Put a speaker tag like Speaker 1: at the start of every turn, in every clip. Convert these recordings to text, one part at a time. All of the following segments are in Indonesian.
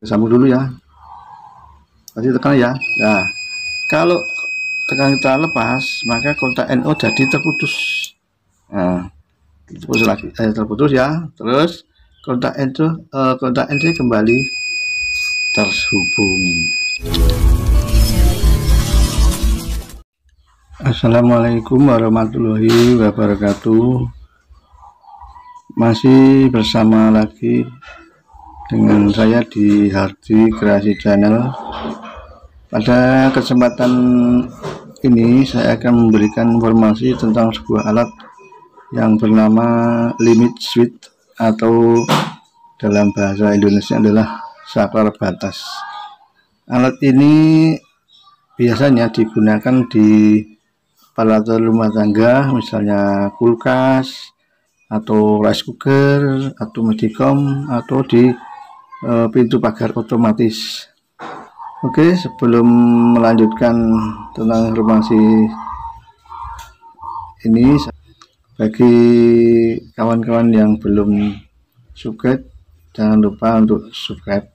Speaker 1: Sambung dulu ya. Tadi tekan ya. Nah, kalau tekan kita lepas, maka kontak NO jadi terputus. Nah, terputus lagi, terputus ya. Terus kontak NC kembali terhubung. Assalamualaikum warahmatullahi wabarakatuh. Masih bersama lagi dengan saya di Hardi Kreasi Channel. Pada kesempatan ini saya akan memberikan informasi tentang sebuah alat yang bernama limit switch, atau dalam bahasa Indonesia adalah saklar batas. Alat ini biasanya digunakan di aparatur rumah tangga, misalnya kulkas atau rice cooker atau medicom, atau di pintu pagar otomatis. Oke, sebelum melanjutkan tentang informasi ini, bagi kawan-kawan yang belum subscribe, jangan lupa untuk subscribe.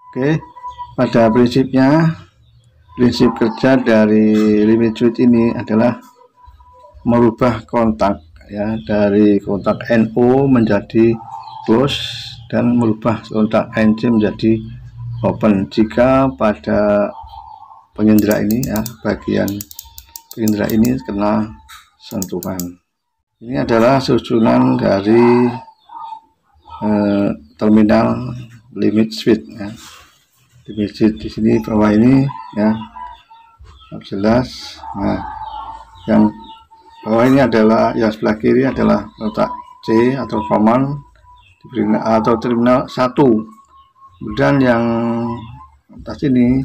Speaker 1: Oke, pada prinsipnya, prinsip kerja dari limit switch ini adalah merubah kontak ya, dari kontak NO menjadi close dan merubah kontak NC menjadi open jika pada penyendera ini ya, bagian penyendera ini kena sentuhan. Ini adalah susunan dari terminal limit switch ya. Limit switch di sini bawah ini ya, jelas. Nah, yang bawah ini adalah, yang sebelah kiri adalah letak C atau common atau terminal 1. Kemudian yang atas ini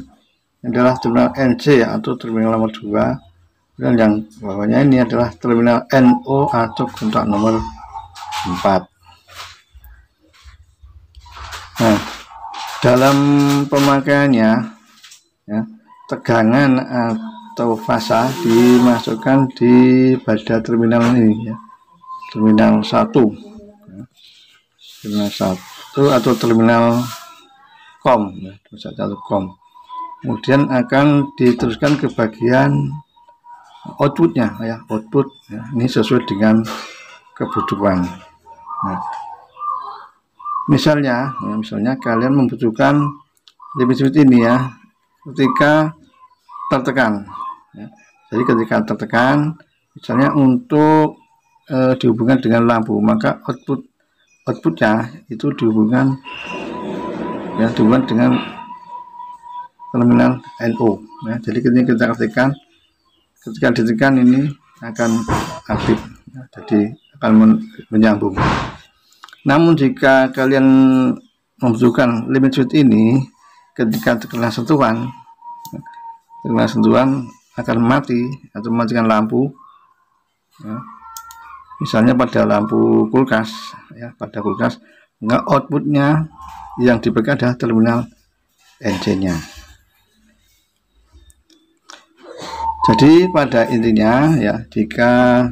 Speaker 1: adalah terminal NC atau terminal nomor 2. Dan yang bawahnya ini adalah terminal NO atau kontak nomor 4. Nah, dalam pemakaiannya ya, tegangan atau fasa dimasukkan di pada terminal ini ya, terminal 1 ya, terminal 1 atau terminal COM ya, COM. Kemudian akan diteruskan ke bagian outputnya ya, output ya, ini sesuai dengan kebutuhan. Nah, misalnya kalian membutuhkan limit switch ini ya ketika tertekan ya. Jadi ketika tertekan, misalnya untuk dihubungkan dengan lampu, maka outputnya itu dihubungkan dengan terminal NO ya. Jadi ketika ditekan ini akan aktif ya, jadi akan menyambung. Namun jika kalian membutuhkan limit switch ini ketika terkena sentuhan akan mati atau mematikan lampu ya. Misalnya pada lampu kulkas ya, pada kulkas, maka outputnya yang dipegang adalah terminal NC nya. Jadi pada intinya ya, jika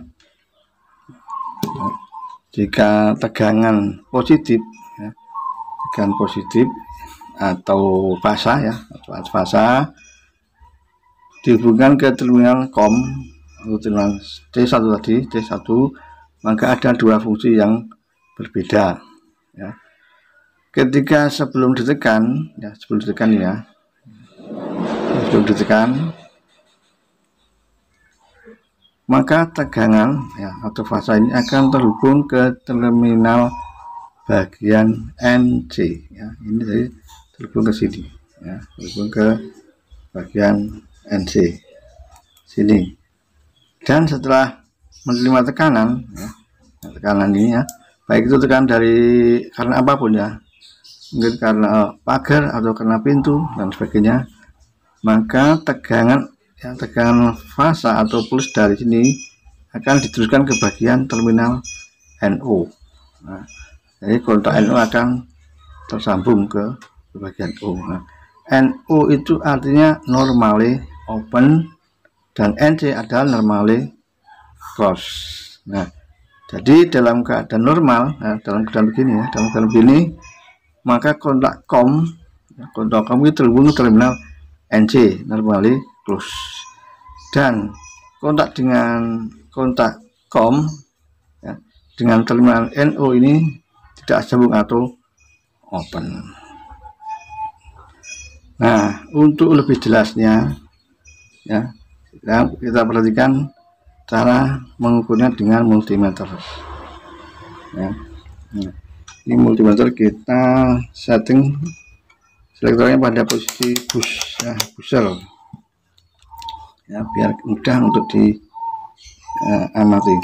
Speaker 1: tegangan positif ya, tegangan positif atau fasa ya, fasa dihubungkan ke terminal COM atau terminal C1 tadi, C1, maka ada dua fungsi yang berbeda ya. Ketika sebelum ditekan maka tegangan ya, atau fasa ini akan terhubung ke terminal bagian NC ya. Ini jadi terhubung ke sini ya, terhubung ke bagian NC sini. Dan setelah menerima tekanan ya, tekanan ini ya, baik itu tekanan karena apapun ya, mungkin karena pagar atau karena pintu dan sebagainya, maka tegangan fasa atau puls dari sini akan diteruskan ke bagian terminal NO. Nah, jadi kontak NO akan tersambung ke bagian O. Nah, NO itu artinya normally open dan NC adalah normally close. Nah, jadi dalam keadaan normal, dalam keadaan begini ya, maka kontak COM Kontak com itu terhubung ke terminal NC, normally close. Dan kontak dengan kontak com ya, dengan terminal NO ini tidak sambung atau open. Nah, untuk lebih jelasnya ya, kita perhatikan cara mengukurnya dengan multimeter ya. Nah, ini multimeter kita setting selektornya pada posisi push ya, pusher ya, biar mudah untuk diamati.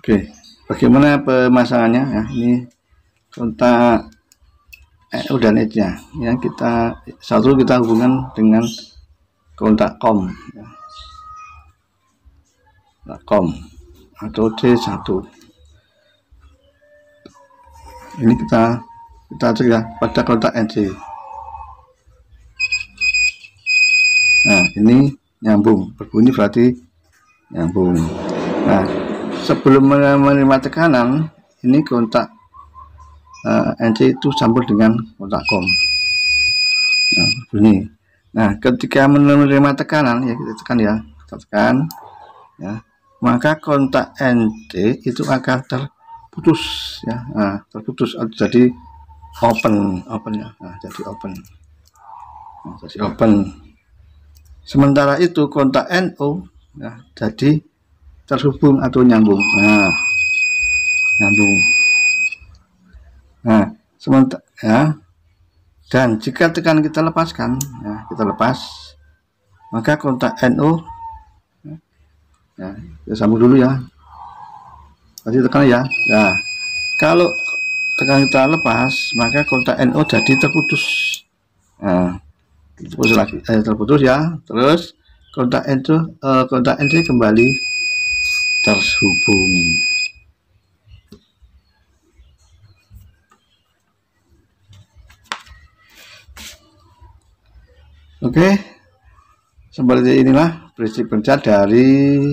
Speaker 1: Oke, bagaimana pemasangannya ya? Ini kontak dan edge-nya ya, kita hubungkan dengan kontak com ya. Com atau C1. Ini kita cek ya pada kontak NC. Nah, ini nyambung, berbunyi berarti nyambung. Nah, sebelum menerima tekanan, ini kontak NC itu campur dengan kontak com. Nah, bunyi. Nah, ketika menerima tekanan ya, kita tekan ya, maka kontak NC itu akan terputus ya. Nah, terputus jadi open ya. Nah, jadi open. Nah, jadi open. Sementara itu kontak NO ya, jadi terhubung atau nyambung. Nah, nyambung. Nah, sementara ya, dan jika tekan kita lepaskan ya, kita lepas, maka kontak NO ya, kita sambung dulu ya, tadi tekan ya. Nah, kalau tekan kita lepas, maka kontak NO jadi terputus. Nah, terputus lagi, terputus ya, terus kontak NC kembali terhubung. Oke, seperti inilah prinsip kerja dari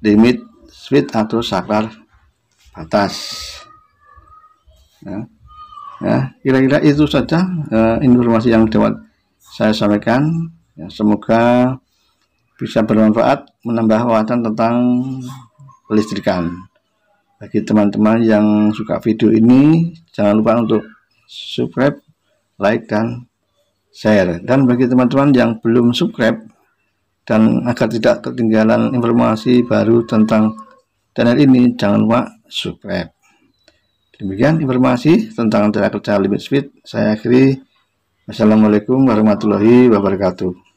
Speaker 1: limit switch atau saklar batas. Ya, kira-kira itu saja informasi yang dapat saya sampaikan. Ya, semoga bisa bermanfaat, menambah wawasan tentang listrikan. Bagi teman-teman yang suka video ini, jangan lupa untuk subscribe, like, dan share. Dan bagi teman-teman yang belum subscribe dan agar tidak ketinggalan informasi baru tentang channel ini, jangan lupa subscribe. Demikian informasi tentang cara kerja limit switch. Saya akhiri. Wassalamualaikum warahmatullahi wabarakatuh.